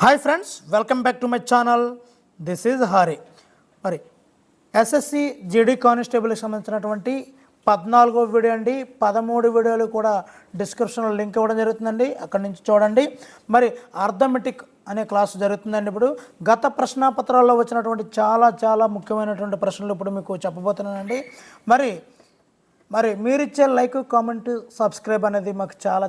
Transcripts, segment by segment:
Hi friends, welcome back to my channel. This is Hari. మరి SSC జీడీ కానిస్టేబుల్కి సంబంధించినటువంటి 14వ video అండి. 13 వీడియోలు కూడా డిస్క్రిప్షన్లో లింక్ ఇవ్వడం జరుగుతుందండి, అక్కడి నుంచి చూడండి. మరి అర్థమెటిక్ అనే క్లాస్ జరుగుతుందండి. ఇప్పుడు గత ప్రశ్నాపత్రాల్లో వచ్చినటువంటి చాలా ముఖ్యమైనటువంటి ప్రశ్నలు ఇప్పుడు మీకు చెప్పబోతున్నానండి. మరి మీరిచ్చే లైక్, కామెంట్, సబ్స్క్రైబ్ అనేది మాకు చాలా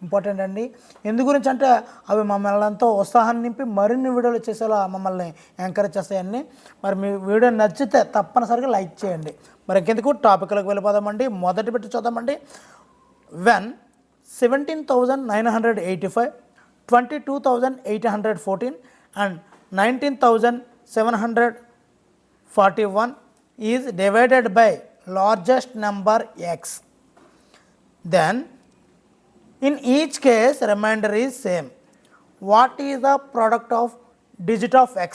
ఇంపార్టెంట్ అండి. ఎందు గురించి అంటే అవి మమ్మల్ని ఎంతో ఉత్సాహాన్ని నింపి మరిన్ని వీడియోలు చేసేలా మమ్మల్ని ఎంకరేజ్ చేస్తాయండి. మరి మీ వీడియో నచ్చితే తప్పనిసరిగా లైక్ చేయండి. మరి ఇంకెందుకు టాపిక్లకు వెళ్ళిపోదామండి. మొదటి పెట్టి చూద్దామండి. When 17,985, 22,814 and 19,741 is divided by largest number x, then in each case remainder is same. What is the product of digit of x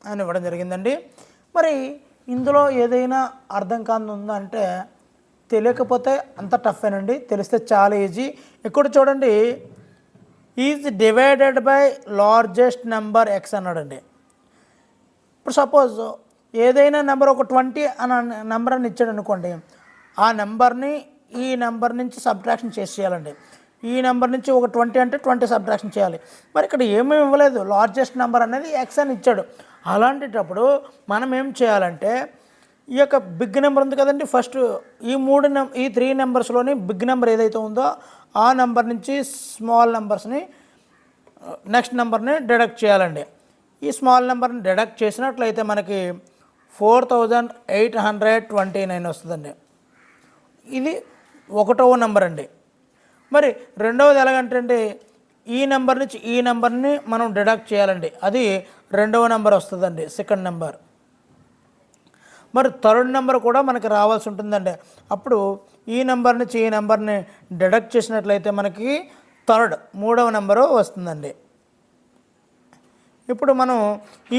అని ఇవ్వడం జరిగిందండి. మరి ఇందులో ఏదైనా అర్థం కాని ఉందంటే తెలియకపోతే అంత టఫ్ ఏనండి, తెలిస్తే చాలా ఈజీ. ఇక్కడ చూడండి, is divided by largest number X అన్నాడండి. ఇప్పుడు సపోజ్ ఏదైనా నెంబర్ ఒక 20 అన్న నెంబర్ అని ఇచ్చాడు అనుకోండి, ఆ నెంబర్ని ఈ నెంబర్ నుంచి సబ్ట్రాక్షన్ చేసేయాలండి. ఈ నెంబర్ నుంచి ఒక 20 అంటే 20 సబ్ట్రాక్షన్ చేయాలి. మరి ఇక్కడ ఏమేమి ఇవ్వలేదు, లార్జెస్ట్ నెంబర్ అనేది ఎక్స్ అని ఇచ్చాడు. అలాంటప్పుడు మనం ఏం చేయాలంటే ఈ యొక్క బిగ్ నెంబర్ ఉంది కదండి, ఫస్ట్ ఈ 3 నెంబర్స్లోని బిగ్ నెంబర్ ఏదైతే ఉందో ఆ నెంబర్ నుంచి స్మాల్ నెంబర్స్ని నెక్స్ట్ నెంబర్ని డిడక్ట్ చేయాలండి. ఈ స్మాల్ నెంబర్ని డిడక్ట్ చేసినట్లయితే మనకి 4,829 వస్తుందండి. ఇది 1వ నెంబర్ అండి. మరి రెండవది ఎలాగంటే ఈ నెంబర్ నుంచి ఈ నెంబర్ని మనం డిడక్ట్ చేయాలండి, అది 2వ నెంబర్ వస్తుందండి, సెకండ్ నెంబర్. మరి థర్డ్ నెంబర్ కూడా మనకి రావాల్సి ఉంటుందండి. అప్పుడు ఈ నెంబర్ నుంచి ఈ నెంబర్ని డిడక్ట్ చేసినట్లయితే మనకి 3వ నెంబరు వస్తుందండి. ఇప్పుడు మనం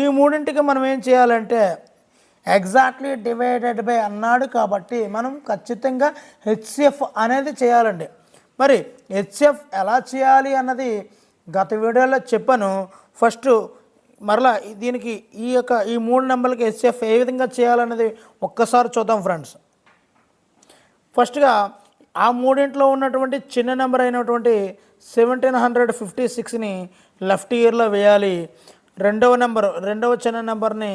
ఈ మూడింటికి మనం ఏం చేయాలంటే ఎగ్జాక్ట్లీ డివైడెడ్ బై అన్నాడు కాబట్టి మనం ఖచ్చితంగా హెచ్సిఎఫ్ అనేది చేయాలండి. మరి హెచ్సిఎఫ్ ఎలా చేయాలి అన్నది గత వీడియోలో చెప్పాను. ఫస్ట్ మరలా దీనికి ఈ 3 నెంబర్లకి హెచ్సిఎఫ్ ఏ విధంగా చేయాలన్నది ఒక్కసారి చూద్దాం ఫ్రెండ్స్. ఫస్ట్గా ఆ మూడింట్లో ఉన్నటువంటి చిన్న నెంబర్ అయినటువంటి 1756ని లెఫ్ట్ ఇయర్లో వేయాలి. రెండవ చిన్న నెంబర్ని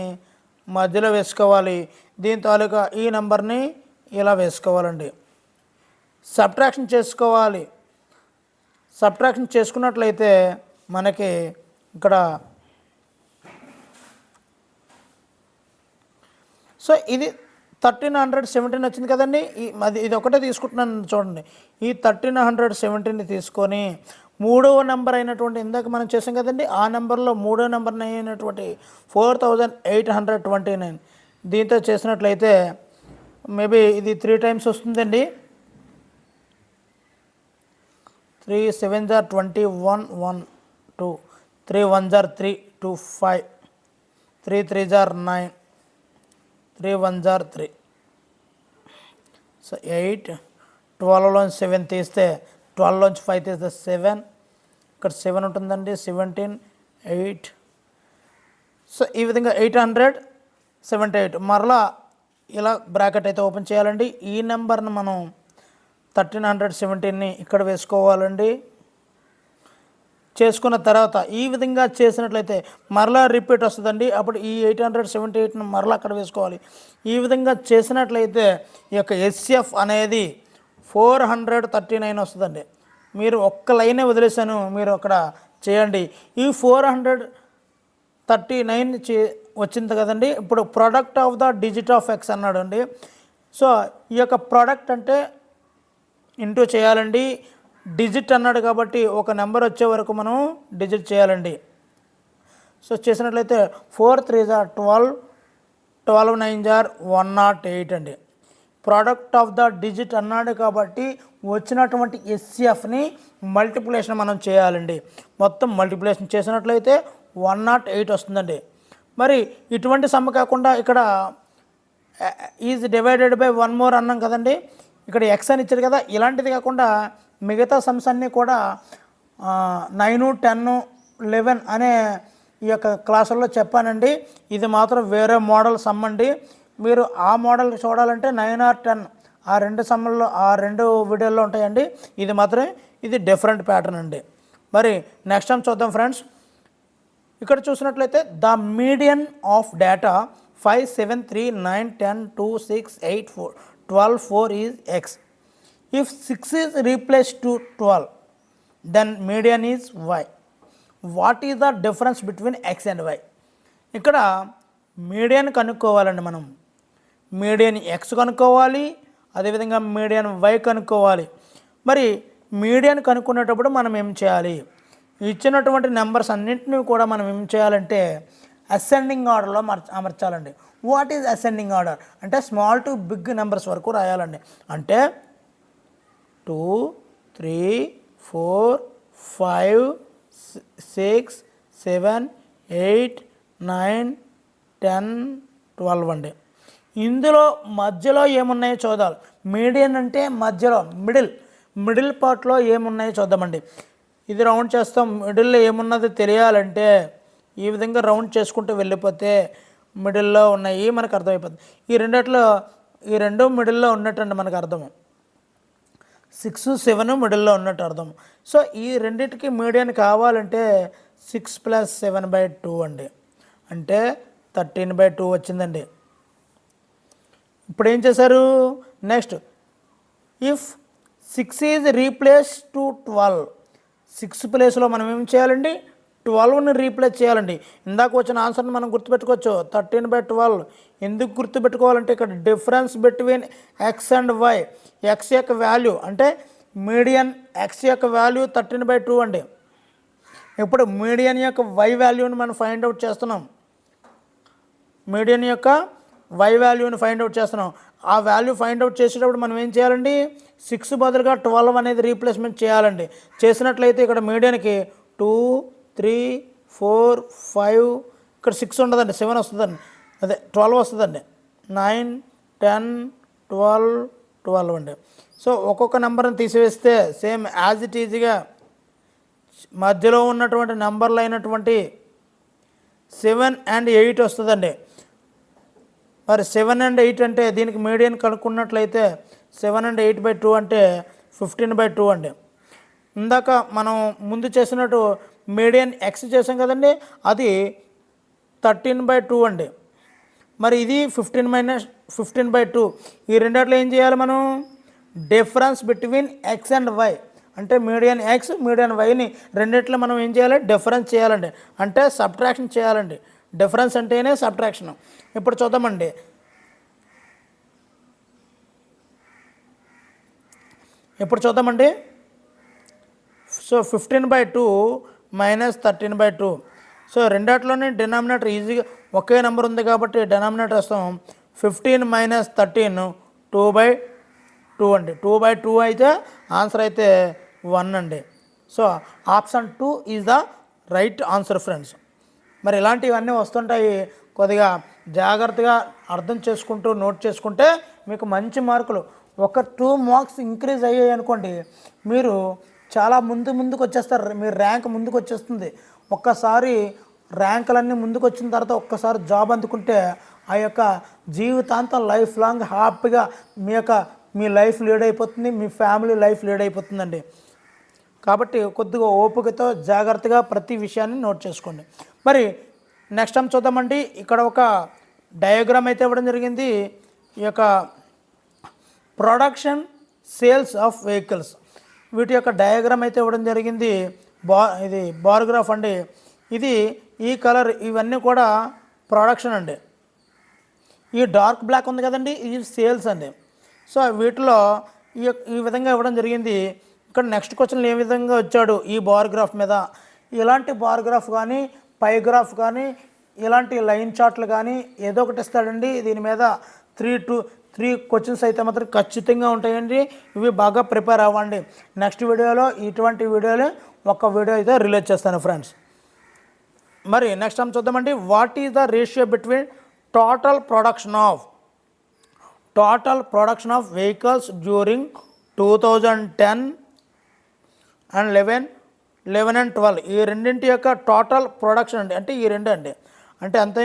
మధ్యలో వేసుకోవాలి. దీని తాలూకా ఈ నెంబర్ని ఇలా వేసుకోవాలండి. సబ్ట్రాక్షన్ చేసుకోవాలి. సబ్ట్రాక్షన్ చేసుకున్నట్లయితే మనకి ఇక్కడ సో ఇది 1317 వచ్చింది కదండి. ఇది ఒకటే తీసుకుంటున్నాను చూడండి. ఈ 1317ని తీసుకొని 3వ నెంబర్ అయినటువంటి ఇందాక మనం చేసాం కదండి, ఆ నెంబర్లో 3వ నెంబర్ అయినటువంటి 4,829 దీంతో చేసినట్లయితే మేబీ ఇది 3 టైమ్స్ వస్తుందండి. 3 7s are 21 1 2 3 1s are 3 2 5 3 3s are 9 3 1s are 3. So 8 12లోంచి 7 తీస్తే 12లోంచి 5 తీస్తే 7, ఇక్కడ 7 ఉంటుందండి. 17 8. సో ఈ విధంగా 878 మరలా ఇలా బ్రాకెట్ అయితే ఓపెన్ చేయాలండి. ఈ నెంబర్ని మనం 1317ని ఇక్కడ వేసుకోవాలండి. చేసుకున్న తర్వాత ఈ విధంగా చేసినట్లయితే మరలా రిపీట్ వస్తుందండి. అప్పుడు ఈ 878ని మరలా అక్కడ వేసుకోవాలి. ఈ విధంగా చేసినట్లయితే ఈ యొక్క హెచ్సిఎఫ్ అనేది 439 వస్తుందండి. మీరు ఒక్క లైనే వదిలేశాను, మీరు అక్కడ చేయండి. ఈ 439 వచ్చింది కదండి. ఇప్పుడు product of the digit of X అన్నాడు అండి. సో ఈ యొక్క ప్రోడక్ట్ అంటే ఇంటూ చేయాలండి. డిజిట్ అన్నాడు కాబట్టి ఒక నెంబర్ వచ్చే వరకు మనం డిజిట్ చేయాలండి. సో చేసినట్లయితే 4 3s are 12, 12 9s are 108 అండి. ప్రోడక్ట్ ఆఫ్ ద డిజిట్ అన్నాడు కాబట్టి వచ్చినటువంటి హెచ్సిఎఫ్ని మల్టిప్లికేషన్ మనం చేయాలండి. మొత్తం మల్టిప్లికేషన్ చేసినట్లయితే 108 వస్తుందండి. మరి ఇటువంటి సమ్మ కాకుండా ఇక్కడ ఈజ్ డివైడెడ్ బై 1 more అన్నాం కదండి, ఇక్కడ ఎక్స్ అని ఇచ్చారు కదా. ఇలాంటిది కాకుండా మిగతా సమ్స్ అన్నీ కూడా 9 10 11 అనే ఈ యొక్క క్లాసుల్లో చెప్పానండి. ఇది మాత్రం వేరే మోడల్ సమ్ అండి. మీరు ఆ మోడల్ చూడాలంటే 9 or 10 ఆ రెండు సమ్మల్లో ఆ రెండు వీడియోల్లో ఉంటాయండి. ఇది మాత్రమే ఇది డిఫరెంట్ ప్యాటర్న్ అండి. మరి నెక్స్ట్ టైం చూద్దాం ఫ్రెండ్స్. ఇక్కడ చూసినట్లయితే the median of data 5, 7, 3, 9, 10, 2, 6, 8, 4, 12, 4 is X. If 6 is replace to 12 then median is Y. What is the difference between X and Y? ఇక్కడ మీడియన్ కనుక్కోవాలండి. మనం మీడియన్ ఎక్స్ కనుక్కోవాలి, అదేవిధంగా మీడియన్ వై కనుక్కోవాలి. మరి మీడియన్ కనుక్కునేటప్పుడు మనం ఏం చేయాలి? ఇచ్చినటువంటి నెంబర్స్ అన్నింటినీ కూడా మనం ఏం చేయాలంటే అసెండింగ్ ఆర్డర్లో అమర్చాలండి. వాట్ ఈజ్ అసెండింగ్ ఆర్డర్ అంటే స్మాల్ టు బిగ్ నెంబర్స్ వరకు రాయాలండి. అంటే 2, 3, 4, 5, 6, 7, 8, 9, 10, 12 అండి. ఇందులో మధ్యలో ఏమున్నాయో చూడాలి. మీడియన్ అంటే మధ్యలో మిడిల్ పార్ట్లో ఏమున్నాయో చూద్దామండి. ఇది రౌండ్ చేస్తాం. మిడిల్లో ఏమున్నది తెలియాలంటే ఈ విధంగా రౌండ్ చేసుకుంటూ వెళ్ళిపోతే మిడిల్లో ఉన్నాయి మనకు అర్థమైపోతుంది. ఈ రెండు మిడిల్లో ఉన్నట్టు మనకు అర్థము. 6, 7 మిడిల్లో ఉన్నట్టు అర్థం. సో ఈ రెండింటికి మీడియన్ కావాలంటే 6 + 7/2 అండి. అంటే 13/2 వచ్చిందండి. ఇప్పుడు ఏం చేశారు? Next if 6 is replace to 12, 6 ప్లేస్లో మనం ఏం చేయాలండి? 12ని రీప్లేస్ చేయాలండి. ఇందాక వచ్చిన ఆన్సర్ని మనం గుర్తుపెట్టుకోవచ్చు. 13/12 ఎందుకు గుర్తుపెట్టుకోవాలంటే ఇక్కడ difference between X and Y. X యొక్క వాల్యూ అంటే మీడియన్ ఎక్స్ యొక్క వాల్యూ 13/2 అండి. ఇప్పుడు మీడియన్ యొక్క వై వాల్యూని మనం ఫైండ్ అవుట్ చేస్తున్నాం. మీడియన్ యొక్క వై వాల్యూని ఫైండ్ అవుట్ చేస్తున్నాం. ఆ వాల్యూ ఫైండ్ అవుట్ చేసేటప్పుడు మనం ఏం చేయాలండి? 6 బదులుగా 12 అనేది రీప్లేస్మెంట్ చేయాలండి. చేసినట్లయితే ఇక్కడ మీడియన్కి 2, 3, 4, 5 ఇక్కడ 6 ఉండదండి, 7 వస్తుందండి. అదే 12 వస్తుందండి. 9, 10, 12 అండి. సో ఒక్కొక్క నెంబర్ని తీసివేస్తే సేమ్ యాజ్ ఇట్ ఈజీగా మధ్యలో ఉన్నటువంటి నెంబర్లు అయినటువంటి 7 and 8 వస్తుందండి. మరి 7 and 8 అంటే దీనికి మీడియన్ కనుక్కున్నట్లయితే 7 and 8/2 అంటే 15/2 అండి. ఇందాక మనం ముందు చేసినట్టు మీడియన్ ఎక్స్ చేసాం కదండి, అది 13/2 అండి. మరి ఇది 15/2. ఈ రెండిట్లో ఏం చేయాలి మనం? Difference between X and Y అంటే మీడియన్ ఎక్స్ మీడియన్ వైని రెండిట్లో మనం ఏం చేయాలి? డిఫరెన్స్ చేయాలండి. అంటే సబ్ట్రాక్షన్ చేయాలండి. డిఫరెన్స్ అంటేనే సబ్ట్రాక్షన్. ఇప్పుడు చూద్దామండి. సో 15/2 - 13/2. సో రెండిట్లోనే డినామినేటర్ ఈజీగా ఒకే నెంబర్ ఉంది కాబట్టి డినామినేటర్ వస్తాం. 15 - 13 2/2 అండి. 2/2 అయితే ఆన్సర్ అయితే 1 అండి. So option 2 is the right answer friends. మరి ఇలాంటివన్నీ వస్తుంటాయి. కొద్దిగా జాగ్రత్తగా అర్థం చేసుకుంటూ నోట్ చేసుకుంటే మీకు మంచి మార్కులు ఒక 2 మార్క్స్ ఇంక్రీజ్ అయ్యాయి అనుకోండి, మీరు చాలా ముందుకు వచ్చేస్తారు. మీ ర్యాంక్ ముందుకు వచ్చేస్తుంది. ఒక్కసారి ర్యాంకులన్నీ ముందుకు వచ్చిన తర్వాత ఒక్కసారి జాబ్ అందుకుంటే ఆ యొక్క జీవితాంతం లైఫ్ లాంగ్ హ్యాపీగా మీ లైఫ్ లీడ్ అయిపోతుంది, మీ ఫ్యామిలీ లైఫ్ లీడ్ అయిపోతుందండి. కాబట్టి కొద్దిగా ఓపికతో జాగ్రత్తగా ప్రతి విషయాన్ని నోట్ చేసుకోండి. మరి నెక్స్ట్ టైం చూద్దామండి. ఇక్కడ ఒక డయాగ్రామ్ అయితే ఇవ్వడం జరిగింది. ఈ యొక్క ప్రొడక్షన్ సేల్స్ ఆఫ్ వెహికల్స్ వీటి యొక్క డయాగ్రామ్ అయితే ఇవ్వడం జరిగింది. ఇది బార్గ్రాఫ్ అండి. ఇది ఈ కలర్ ఇవన్నీ కూడా ప్రొడక్షన్ అండి. ఈ డార్క్ బ్లాక్ ఉంది కదండి, ఇది సేల్స్ అండి. సో వీటిలో ఈ విధంగా ఇవ్వడం జరిగింది. ఇక్కడ నెక్స్ట్ క్వశ్చన్లు ఏ విధంగా వచ్చాడు ఈ బార్గ్రాఫ్ మీద. ఇలాంటి బార్గ్రాఫ్ కానీ పైగ్రాఫ్ కానీ ఇలాంటి లైన్ చార్ట్లు కానీ ఏదో ఒకటి ఇస్తాడండి. దీని మీద 3 క్వశ్చన్స్ అయితే మాత్రం ఖచ్చితంగా ఉంటాయండి. ఇవి బాగా ప్రిపేర్ అవ్వండి. నెక్స్ట్ వీడియోలో ఇటువంటి వీడియోలో ఒక వీడియో అయితే రిలీజ్ చేస్తాను ఫ్రెండ్స్. మరి నెక్స్ట్ టైం చూద్దామండి. What is the ratio between total production of vehicles during 2010 and 11 11 and 12 ఈ రెండింటి యొక్క టోటల్ ప్రొడక్షన్ అండి, అంటే ఈ రెండు అండి, అంటే అంతే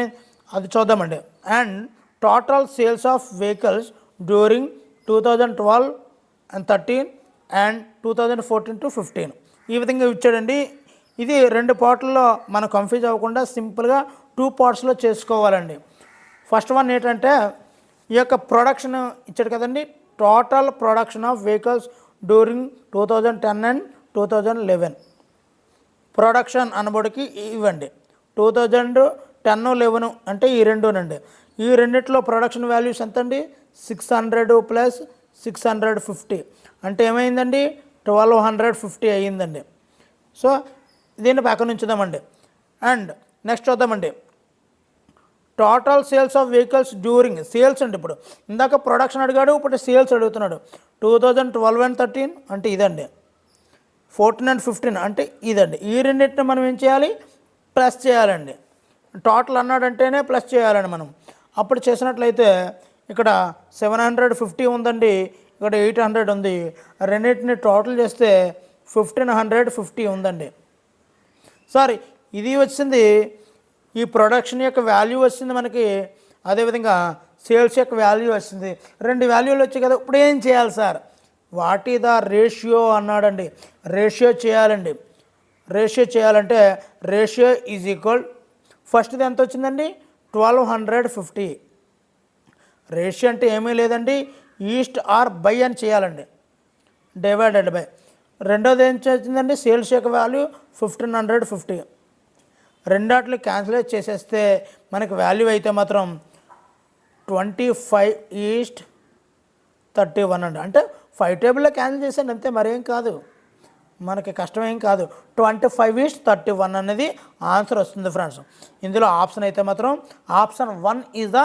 అది చూద్దామండి. And total sales of vehicles during 2012 and 13 and 2014 to 15 ఈ విధంగా ఇచ్చాడండి. ఇది రెండు పార్ట్లలో మనం కన్ఫ్యూజ్ అవ్వకుండా సింపుల్గా 2 పార్ట్స్లో చేసుకోవాలండి. ఫస్ట్ వన్ ఏంటంటే ఈ యొక్క ప్రొడక్షన్ ఇచ్చాడు కదండి, total production of vehicles during 2010 and 2011 production అనబడికి ఇవ్వండి. 2010, 11 అంటే ఈ రెండునండి. ఈ రెండిట్లో ప్రొడక్షన్ వాల్యూస్ ఎంత అండి, 600 ప్లస్ 650 అంటే ఏమైందండి, 1250 అయ్యిందండి. సో దీన్ని పక్కన ఉంచుదామండి. అండ్ నెక్స్ట్ చూద్దామండి, total sales of vehicles during sales అండి. ఇప్పుడు ఇందాక ప్రొడక్షన్ అడిగాడు, ఇప్పుడు సేల్స్ అడుగుతున్నాడు. 2012 and 13 అంటే ఇదండి, 14 and 15 అంటే ఇదండి. ఈ రెండింటిని మనం ఏం చేయాలి, ప్లస్ చేయాలండి. టోటల్ అన్నాడంటేనే ప్లస్ చేయాలండి మనం. అప్పుడు చేసినట్లయితే ఇక్కడ 750 ఉందండి, ఇక్కడ 800 ఉంది. రెండింటిని టోటల్ చేస్తే 1550 ఉందండి. సారీ, ఇది వచ్చింది ఈ ప్రొడక్షన్ యొక్క వాల్యూ వచ్చింది మనకి, అదేవిధంగా సేల్స్ యొక్క వాల్యూ వచ్చింది. రెండు వాల్యూలు వచ్చాయి కదా. ఇప్పుడు ఏం చేయాలి సార్, వాట్ ఈ ద రేషియో అన్నాడండి. రేషియో చేయాలండి. రేషియో చేయాలంటే రేషియో ఈజ్ ఈక్వల్, ఫస్ట్ది ఎంత వచ్చిందండి, 1250. రేషియో అంటే ఏమీ లేదండి, ఈస్ట్ ఆర్ బై అని చేయాలండి, డివైడెడ్ బై. రెండోది ఏం వచ్చిందండి, సేల్స్ యొక్క వాల్యూ 1550. రెండాట్లు క్యాన్సిలేట్ చేసేస్తే మనకి వాల్యూ అయితే మాత్రం 25:31 అండి. అంటే 5 టేబుల్లో క్యాన్సిల్ చేసేయండి అంతే, మరేం కాదు, మనకి కష్టమేం కాదు. 25:31 అనేది ఆన్సర్ వస్తుంది ఫ్రెండ్స్. ఇందులో ఆప్షన్ అయితే మాత్రం option 1 is the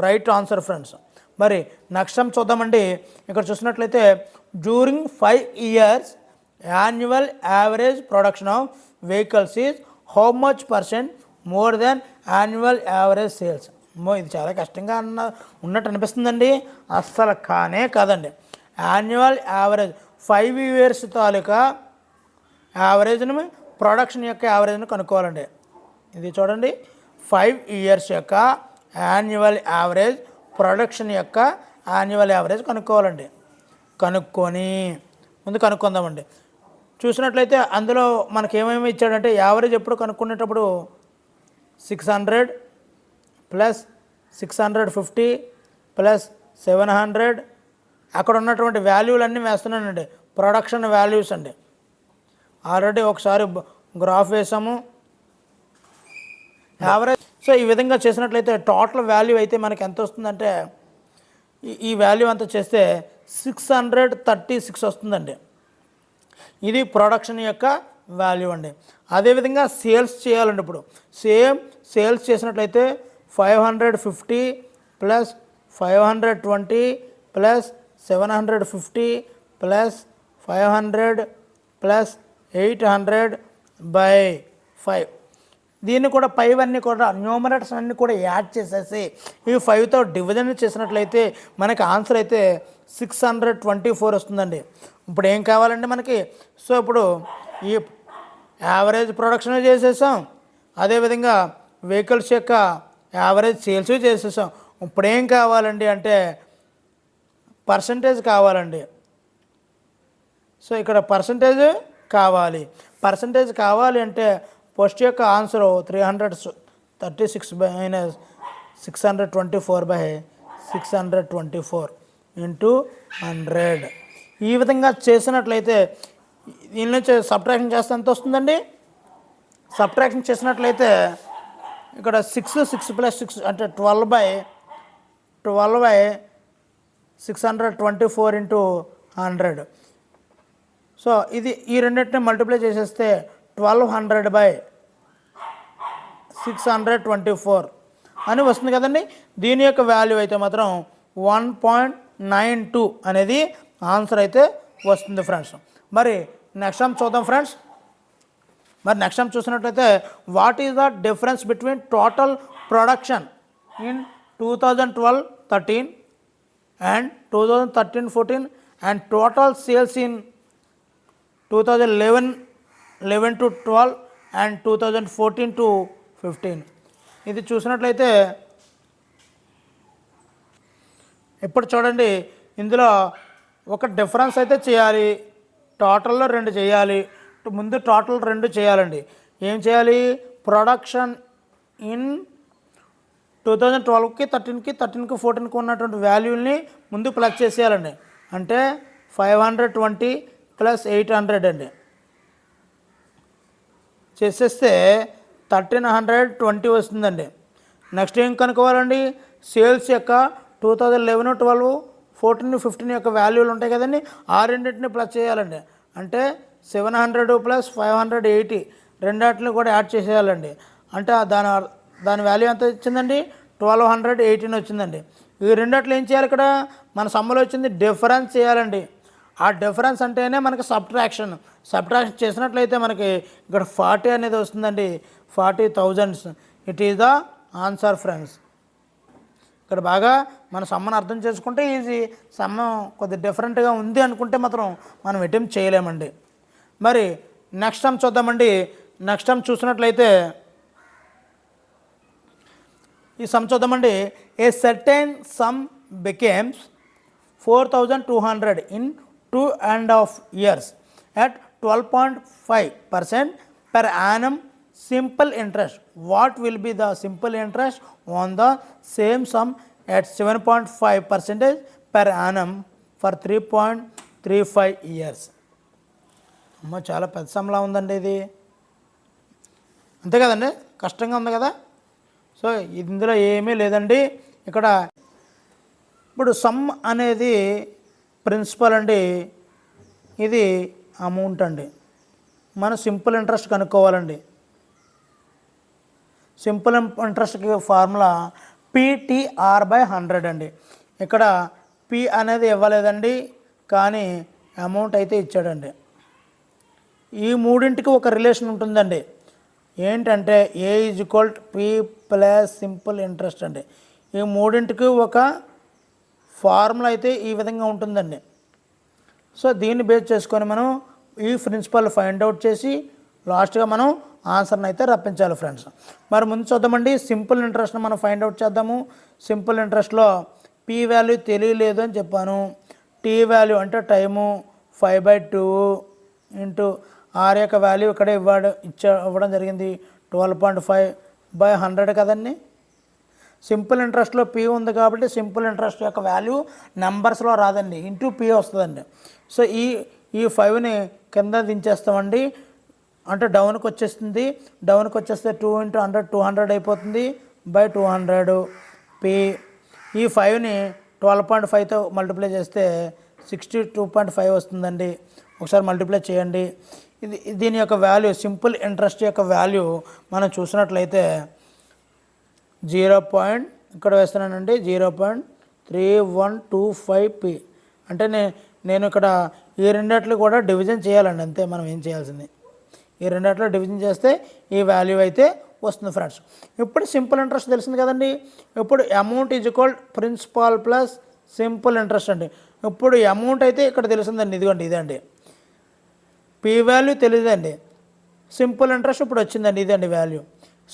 right answer friends. మరి నెక్స్ట్ టైం చూద్దామండి. ఇక్కడ చూసినట్లయితే during 5 years annual average production of vehicles is how much percent more than annual average sales. ఇది చాలా కష్టంగా ఉన్నట్టు అనిపిస్తుందండి, అస్సలు కానే కాదండి. యాన్యువల్ యావరేజ్ 5 years తాలూకా యావరేజ్ని, ప్రొడక్షన్ యొక్క యావరేజ్ని కనుక్కోవాలండి. ఇది చూడండి, 5 years యొక్క యాన్యువల్ యావరేజ్, ప్రొడక్షన్ యొక్క యాన్యువల్ యావరేజ్ కనుక్కోవాలండి. కనుక్కొని ముందు కనుక్కుందామండి. చూసినట్లయితే అందులో మనకి ఏమేమి ఇచ్చాడంటే, యావరేజ్ ఎప్పుడు కనుక్కునేటప్పుడు 600 ప్లస్ 650 ప్లస్ 700, అక్కడ ఉన్నటువంటి వాల్యూలన్నీ వేస్తున్నానండి, ప్రొడక్షన్ వాల్యూస్ అండి. ఆల్రెడీ ఒకసారి గ్రాఫ్ వేసాము యావరేజ్. సో ఈ విధంగా చేసినట్లయితే టోటల్ వాల్యూ అయితే మనకి ఎంత వస్తుందంటే, ఈ వాల్యూ అంతా చేస్తే 636 వస్తుందండి. ఇది ప్రొడక్షన్ యొక్క వాల్యూ అండి. అదేవిధంగా సేల్స్ చేయాలండి. ఇప్పుడు సేమ్ సేల్స్ చేసినట్లయితే 550 ప్లస్ 520 ప్లస్ 750 ప్లస్ 500 ప్లస్ 800/5. దీన్ని కూడా పైవన్నీ కూడా న్యూమరేటర్స్ అన్నీ కూడా యాడ్ చేసేసి ఈ 5తో డివిజన్ చేసినట్లయితే మనకి ఆన్సర్ అయితే 624 వస్తుందండి. ఇప్పుడు ఏం కావాలండి మనకి, సో ఇప్పుడు ఈ యావరేజ్ ప్రొడక్షన్ చేసేసాం, అదేవిధంగా వెహికల్స్ యొక్క యావరేజ్ సేల్స్ చేసేసాం. ఇప్పుడు ఏం కావాలండి అంటే పర్సంటేజ్ కావాలండి. సో ఇక్కడ పర్సంటేజ్ కావాలి. పర్సంటేజ్ కావాలి అంటే ఫస్ట్ యొక్క ఆన్సర్ 336 మైనస్ 624/624 ఇంటూ 100. ఈ విధంగా చేసినట్లయితే దీని నుంచి సబ్ట్రాక్షన్ చేస్తే ఎంత వస్తుందండి, సబ్ట్రాక్షన్ చేసినట్లయితే ఇక్కడ 6 ప్లస్ 6 అంటే 12/624 ఇంటూ 100. సో ఇది ఈ రెండింటిని మల్టిప్లై చేసేస్తే 1200/624 అని వస్తుంది కదండి. దీని యొక్క వాల్యూ అయితే మాత్రం 1.92 అనేది ఆన్సర్ అయితే వస్తుంది ఫ్రెండ్స్. మరి నెక్స్ట్ టైం చూద్దాం ఫ్రెండ్స్. మరి నెక్స్ట్ టైం చూసినట్లయితే what is the difference between total production in 2012-13 and 2013-14 and total sales in 2011 11 to 12 and 2014 to 15. ఇది చూసినట్లయితే ఇప్పుడు చూడండి, ఇందులో ఒక డిఫరెన్స్ అయితే చేయాలి, టోటల్లో 2 చేయాలి. ముందు టోటల్ 2 చేయాలండి. ఏం చేయాలి? ప్రొడక్షన్ ఇన్ 2012కి 13కి 14కి ఉన్నటువంటి వాల్యూని ముందు ప్లస్ చేసేయాలండి. అంటే 520 ప్లస్ 800 అండి. చేసేస్తే 1320 వస్తుందండి. నెక్స్ట్ ఏం కనుక్కోవాలండి? సేల్స్ యొక్క 2011, 12, 14, 15 యొక్క వాల్యూలు ఉంటాయి కదండి, ఆ రెండింటిని ప్లస్ చేయాలండి. అంటే 700 ప్లస్ 580 రెండింటిని కూడా యాడ్ చేసేయాలండి. అంటే దాని వాల్యూ ఎంత వచ్చిందండి? 1218 వచ్చిందండి. ఈ రెండిట్లో ఏం చేయాలి? ఇక్కడ మన సమ్మలో వచ్చింది డిఫరెన్స్ చేయాలండి. ఆ డిఫరెన్స్ అంటేనే మనకి సబ్ట్రాక్షన్ చేసినట్లయితే మనకి ఇక్కడ 40 అనేది వస్తుందండి. 40,000. It is the answer friends. ఇక్కడ బాగా మన సమ్మను అర్థం చేసుకుంటే ఈజీ. సమ్మం కొద్దిగా డిఫరెంట్గా ఉంది అనుకుంటే మాత్రం మనం అటెంప్ట్ చేయలేమండి. మరి నెక్స్ట్ టైం చూద్దామండి. నెక్స్ట్ టైం చూసినట్లయితే ఈ సమ్ చూద్దామండి. A certain some becomes 4,200 in 2.5 years at 12.5% per annum simple interest. What will be the simple interest on the same sum at 7.5% per annum for 3.35 years? అమ్మ, చాలా పెద్ద సమ్లా ఉందండి ఇది. అంతే కదండి, కష్టంగా ఉంది కదా. సో ఇందులో ఏమీ లేదండి. ఇక్కడ ఇప్పుడు సమ్ అనేది ప్రిన్సిపల్ అండి, ఇది అమౌంట్ అండి. మనం సింపుల్ ఇంట్రెస్ట్ కనుక్కోవాలండి. సింపుల్ ఇంట్రెస్ట్కి ఫార్ములా PTR/100 అండి. ఇక్కడ పి అనేది ఇవ్వలేదండి, కానీ అమౌంట్ అయితే ఇచ్చాడండి. ఈ మూడింటికి ఒక రిలేషన్ ఉంటుందండి. ఏంటంటే A = P plus simple interest అండి. ఈ మూడింటికి ఒక ఫార్ములా అయితే ఈ విధంగా ఉంటుందండి. సో దీన్ని బేస్ చేసుకొని మనం ఈ ప్రిన్సిపల్ ఫైండ్ అవుట్ చేసి లాస్ట్గా మనం ఆన్సర్ని అయితే రప్పించాలి ఫ్రెండ్స్. మరి ముందు చూద్దామండి, సింపుల్ ఇంట్రెస్ట్ని మనం ఫైండ్ అవుట్ చేద్దాము. సింపుల్ ఇంట్రెస్ట్లో P వాల్యూ తెలియలేదు అని చెప్పాను. T వాల్యూ అంటే టైము 5/2 ఇంటూ R యొక్క వాల్యూ ఇక్కడే ఇవ్వడం జరిగింది 12.5/100 కదండి. సింపుల్ ఇంట్రెస్ట్లో P ఉంది కాబట్టి సింపుల్ ఇంట్రెస్ట్ యొక్క వాల్యూ నెంబర్స్లో రాదండి, ఇంటూ P వస్తుందండి. సో ఈ 5ని కింద దించేస్తామండి. అంటే డౌన్కి వచ్చేస్తుంది. డౌన్కి వచ్చేస్తే 2 × 100 200 అయిపోతుంది /200 P. ఈ 5ని 12.5తో మల్టిప్లై చేస్తే 62.5 వస్తుందండి. ఒకసారి మల్టిప్లై చేయండి. దీని యొక్క వాల్యూ, సింపుల్ ఇంట్రెస్ట్ యొక్క వాల్యూ మనం చూసినట్లయితే 0. ఇక్కడ వేస్తున్నానండి 0.3125 P. అంటే నేను ఇక్కడ ఈ రెండిట్లు కూడా డివిజన్ చేయాలండి, అంతే మనం ఏం చేయాల్సింది. ఈ రెండిట్లో డివిజన్ చేస్తే ఈ వాల్యూ అయితే వస్తుంది ఫ్రెండ్స్. ఇప్పుడు సింపుల్ ఇంట్రెస్ట్ తెలిసింది కదండి. ఇప్పుడు amount = principal plus simple interest అండి. ఇప్పుడు అమౌంట్ అయితే ఇక్కడ తెలిసిందండి, ఇదిగోండి ఇదండి. P వాల్యూ తెలియదండి, సింపుల్ ఇంట్రెస్ట్ ఇప్పుడు వచ్చిందండి, ఇదండి వాల్యూ.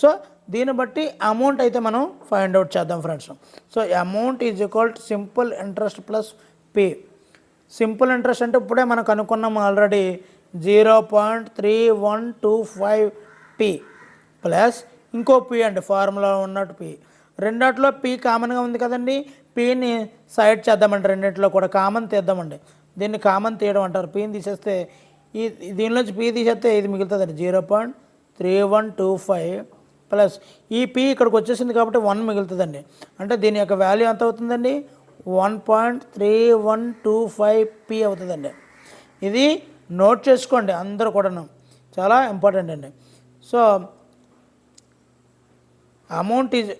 సో దీన్ని బట్టి అమౌంట్ అయితే మనం ఫైండ్ అవుట్ చేద్దాం friends. So amount = simple interest plus P. Simple interest అంటే ఇప్పుడే మనం కనుక్కున్నాము ఆల్రెడీ 0.3125 P ప్లస్ ఇంకో P అండి, ఫార్ములా ఉన్నట్టు P. రెండిట్లో P కామన్గా ఉంది కదండి. Pని సైడ్ చేద్దామండి, రెండింటిలో కూడా కామన్ తీద్దామండి. దీన్ని కామన్ తీయడం అంటారు. Pని తీసేస్తే దీనిలోంచి P తీసేస్తే ఇది మిగులుతుందండి 0.3125 ప్లస్ ఈ P ఇక్కడికి వచ్చేసింది కాబట్టి 1 మిగులుతుందండి. అంటే దీని యొక్క వాల్యూ ఎంత అవుతుందండి? 1.3125 P అవుతుందండి. ఇది నోట్ చేసుకోండి అందరూ కూడాను, చాలా ఇంపార్టెంట్ అండి. సో అమౌంట్ ఈజ్ =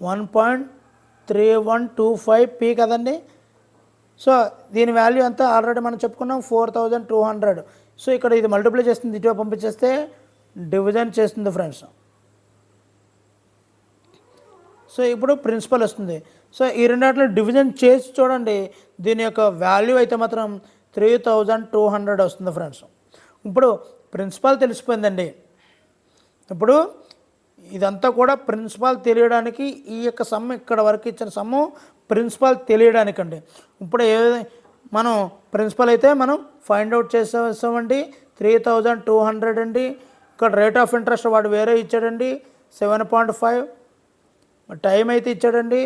1.3125 P కదండి. సో దీని వాల్యూ ఎంత ఆల్రెడీ మనం చెప్పుకున్నాం 4,200. సో ఇక్కడ ఇది మల్టిప్లై చేస్తుంది, ఇటువ పంపించేస్తే డివిజన్ చేస్తుంది ఫ్రెండ్స్. సో ఇప్పుడు ప్రిన్సిపల్ వస్తుంది. సో ఈ రెండిట్లో డివిజన్ చేసి చూడండి, దీని యొక్క వాల్యూ అయితే మాత్రం 3200 వస్తుంది ఫ్రెండ్స్. ఇప్పుడు ప్రిన్సిపాల్ తెలిసిపోయిందండి. ఇప్పుడు ఇదంతా కూడా ప్రిన్సిపాల్ తెలియడానికి ఈ యొక్క సమ్ ఇక్కడ వరకు ఇచ్చిన సమ్ము ప్రిన్సిపాల్ తెలియడానికండి. ఇప్పుడు మనం ప్రిన్సిపల్ అయితే మనం ఫైండ్ అవుట్ చేసామండి. 3200 అండి. ఇక్కడ రేట్ ఆఫ్ ఇంట్రెస్ట్ వాడు వేరే ఇచ్చాడండి 7.5. టైం అయితే ఇచ్చాడండి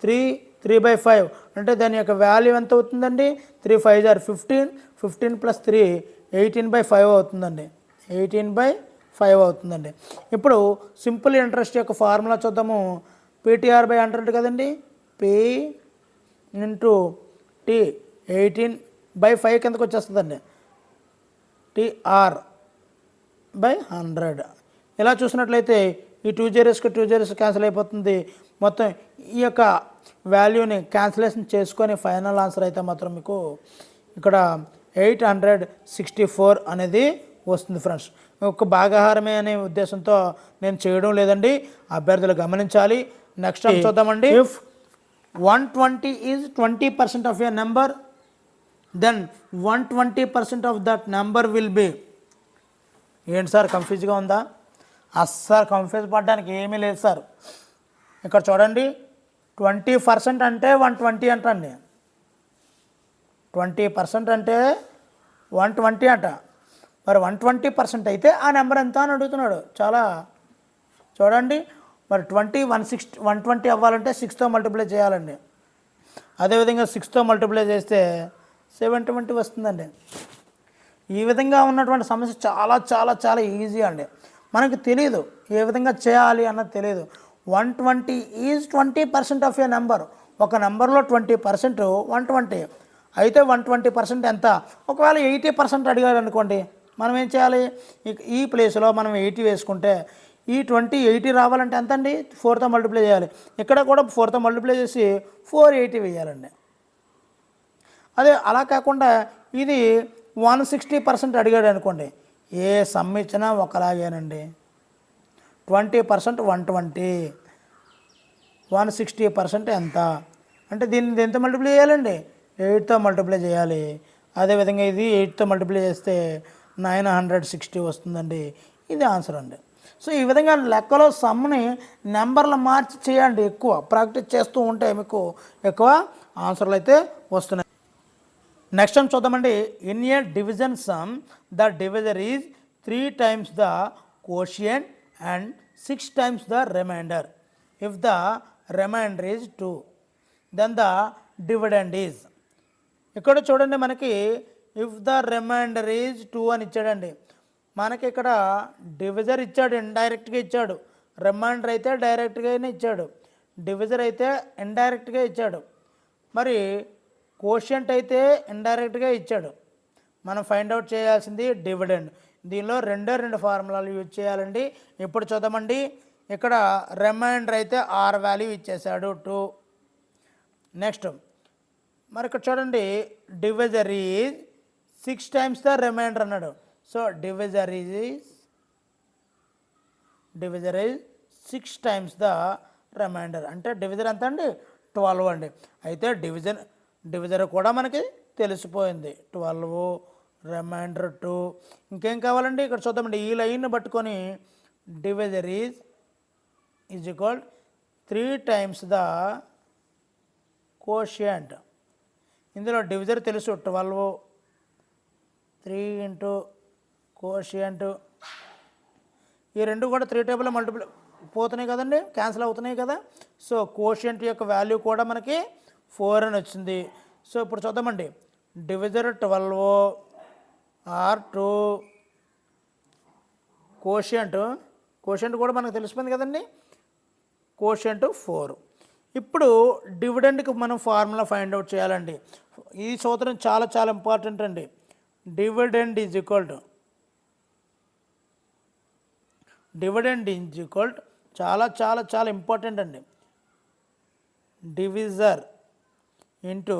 3/5. అంటే దాని యొక్క వాల్యూ ఎంత అవుతుందండి? 3 5 are 15. 15 + 3 18/5 అవుతుందండి. 18/5 అవుతుందండి. ఇప్పుడు సింపుల్ ఇంట్రెస్ట్ యొక్క ఫార్ములా చూద్దాము. PTR/100 కదండి. P × T 18/5 కిందకు వచ్చేస్తుందండి. TR/100. ఇలా చూసినట్లయితే ఈ 2 zeros క్యాన్సిల్ అయిపోతుంది. మొత్తం ఈ యొక్క వాల్యూని క్యాన్సిలేషన్ చేసుకొని ఫైనల్ ఆన్సర్ అయితే మాత్రం మీకు ఇక్కడ 864 అనేది వస్తుంది ఫ్రెండ్స్. ఒక భాగాహారమే అనే ఉద్దేశంతో నేను చేయడం లేదండి, అభ్యర్థులు గమనించాలి. నెక్స్ట్ చూద్దామండి. If 120 is 20% of a number, then 120% of that number will be. ఏంటి సార్ కన్ఫ్యూజ్గా ఉందా? అస్సలు కన్ఫ్యూజ్ పడడానికి ఏమీ లేదు సార్. ఇక్కడ చూడండి 20% అంటే 120 అంటండి. 20% అంటే 120 అంట. మరి 120% అయితే ఆ నెంబర్ ఎంత అని అడుగుతున్నాడు. చాలా చూడండి. మరి 120 అవ్వాలంటే 6తో మల్టిప్లై చేయాలండి. అదేవిధంగా 6తో మల్టిప్లై చేస్తే 720 వస్తుందండి. ఈ విధంగా ఉన్నటువంటి సమస్య చాలా చాలా చాలా ఈజీ అండి. మనకు తెలియదు ఏ విధంగా చేయాలి అన్నది తెలియదు. 120 ఈజ్ 20% ఆఫ్ ఏ నెంబర్. ఒక నెంబర్లో 20% 120 అయితే 120% ఎంత? ఒకవేళ 80% అడిగారు అనుకోండి, మనం ఏం చేయాలి? ఈ ప్లేస్లో మనం 80 వేసుకుంటే ఈ 80 రావాలంటే ఎంత అండి? 4తో మల్టిప్లై చేయాలి. ఇక్కడ కూడా 4తో మల్టిప్లై చేసి 480 వేయాలండి. అదే అలా కాకుండా ఇది 160% అడిగాడు అనుకోండి, ఏ సమ్ ఇచ్చినా ఒకలాగేనండి. 20% 120, 160% ఎంత అంటే దీన్ని దేంతో మల్టిప్లై చేయాలండి? 8తో మల్టిప్లై చేయాలి. అదేవిధంగా ఇది 8తో మల్టిప్లై చేస్తే 960 వస్తుందండి. ఇది ఆన్సర్ అండి. సో ఈ విధంగా లెక్కలో సమ్ని నెంబర్లు మార్చి చేయండి. ఎక్కువ ప్రాక్టీస్ చేస్తూ ఉంటే మీకు ఎక్కువ ఆన్సర్లు అయితే వస్తున్నాయి. నెక్స్ట్ టైం చూద్దామండి. In a division sum the divisor is 3 times the quotient and 6 times the remainder. If the remainder is 2, then the dividend is. ఇక్కడ చూడండి మనకి ఇఫ్ ద రిమైండర్ ఈజ్ 2 అని ఇచ్చాడండి. మనకి ఇక్కడ డివిజర్ ఇచ్చాడు, ఇండైరెక్ట్గా ఇచ్చాడు. రిమైండర్ అయితే డైరెక్ట్గానే ఇచ్చాడు. డివిజర్ అయితే ఇండైరెక్ట్గా ఇచ్చాడు. మరి కోషియంట్ అయితే ఇండైరెక్ట్గా ఇచ్చాడు. మనం ఫైండ్ అవుట్ చేయాల్సింది డివిడెండ్. దీనిలో రెండు ఫార్ములాలు యూజ్ చేయాలండి. ఇప్పుడు చూద్దామండి. ఇక్కడ రిమైండర్ అయితే R వాల్యూ ఇచ్చేసాడు 2. నెక్స్ట్ మరి ఇక్కడ చూడండి divisor is 6 times the remainder అన్నాడు. So divisor is 6 times the remainder. అంటే డివిజర్ ఎంత అండి? 12 అండి. అయితే డివిజర్ కూడా మనకి తెలిసిపోయింది. 12, రిమైండర్ 2. ఇంకేం కావాలండి? ఇక్కడ చూద్దామండి. ఈ లైన్ పట్టుకొని divisor is equal 3 times the quotient. ఇందులో డివిజర్ తెలుసు 12, 3 × కోషియంట్. ఈ రెండు కూడా 3 టేబుల్లో మల్టిపుల్ పోతున్నాయి కదండి, క్యాన్సిల్ అవుతున్నాయి కదా. సో కోషియంట్ యొక్క వాల్యూ కూడా మనకి 4 అని వచ్చింది. సో ఇప్పుడు చూద్దామండి. డివిజర్ 12 R2, కోషియంట్ కూడా మనకు తెలిసిపోయింది కదండి, కోషియంట్ 4. ఇప్పుడు డివిడెండ్కి మనం ఫార్ములా ఫైండ్ అవుట్ చేయాలండి. ఈ సూత్రం చాలా చాలా ఇంపార్టెంట్ అండి. డివిడెండ్ ఈజ్ ఈక్వల్ టు చాలా చాలా చాలా ఇంపార్టెంట్ అండి. Divisor into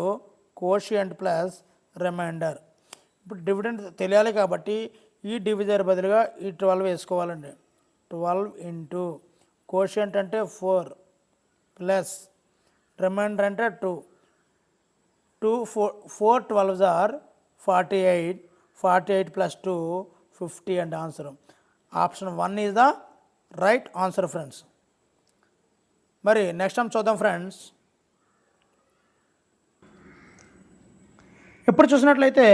quotient plus remainder. ఇప్పుడు డివిడెండ్ తెలియాలి కాబట్టి ఈ డివిజర్ బదులుగా ఈ 12 వేసుకోవాలండి. 12 ఇంటూ కోషియంట్ అంటే 4 ప్లస్ రిమైండర్ అంటే 2. 4 12s are 48, 48 plus 2, 50 and answer. Option 1 is the right answer friends. మరి నెక్స్ట్ టైం చూద్దాం ఫ్రెండ్స్. ఇప్పుడు చూసినట్లయితే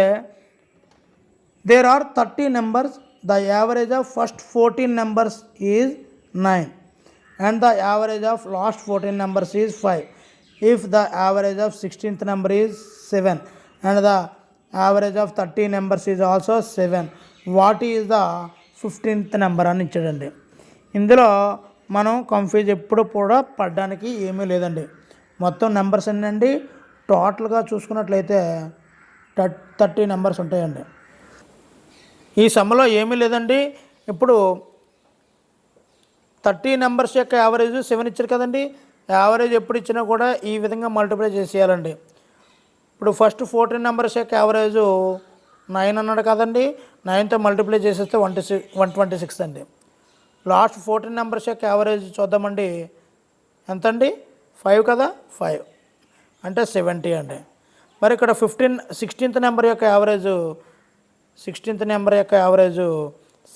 there are 30 numbers, the average of first 14 numbers is 9 and the average of last 14 numbers is 5. If the average of 16th number is 7 and the average of 30 numbers is also 7, what is the 15th number అని ఇచ్చాడండి. ఇందులో మనం confuse ఎప్పుడు కూడా పడడానికి ఏమీ లేదండి. మొత్తం నెంబర్స్ ఏంటండి, టోటల్గా చూసుకున్నట్లయితే 30 నెంబర్స్ ఉంటాయండి. ఈ సమ్మలో ఏమీ లేదండి. ఇప్పుడు 30 నెంబర్స్ యొక్క యావరేజ్ 7 ఇచ్చారు కదండి. యావరేజ్ ఎప్పుడు ఇచ్చినా కూడా ఈ విధంగా మల్టిప్లై చేసేయాలండి. ఇప్పుడు ఫస్ట్ 14 నెంబర్స్ యొక్క యావరేజ్ 9 అన్నాడు కదండి. 9తో మల్టిప్లై చేసేస్తే 126 అండి. లాస్ట్ 14 నెంబర్స్ యొక్క యావరేజ్ చూద్దామండి. ఎంత అండి? 5 కదా, 5 అంటే 70 అండి. మరి ఇక్కడ 16th నెంబర్ యొక్క యావరేజ్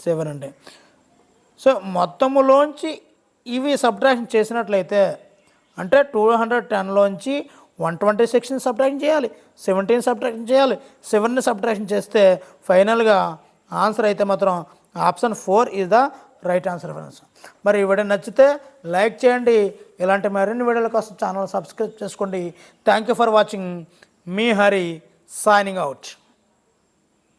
7 అండి. సో మొత్తములోంచి ఇవి సబ్ట్రాక్షన్ చేసినట్లయితే అంటే 210లోంచి 126ని సబ్ట్రాక్షన్ చేయాలి, 17 సబ్ట్రాక్షన్ చేయాలి, 7ని సబ్ట్రాక్షన్ చేస్తే ఫైనల్గా ఆన్సర్ అయితే మాత్రం option 4 is the right answer friends. మరి ఈ వీడియో నచ్చితే లైక్ చేయండి. ఇలాంటి మరిన్ని వీడియోల కోసం ఛానల్ సబ్స్క్రైబ్ చేసుకోండి. Thank you for watching. Me Hari signing out.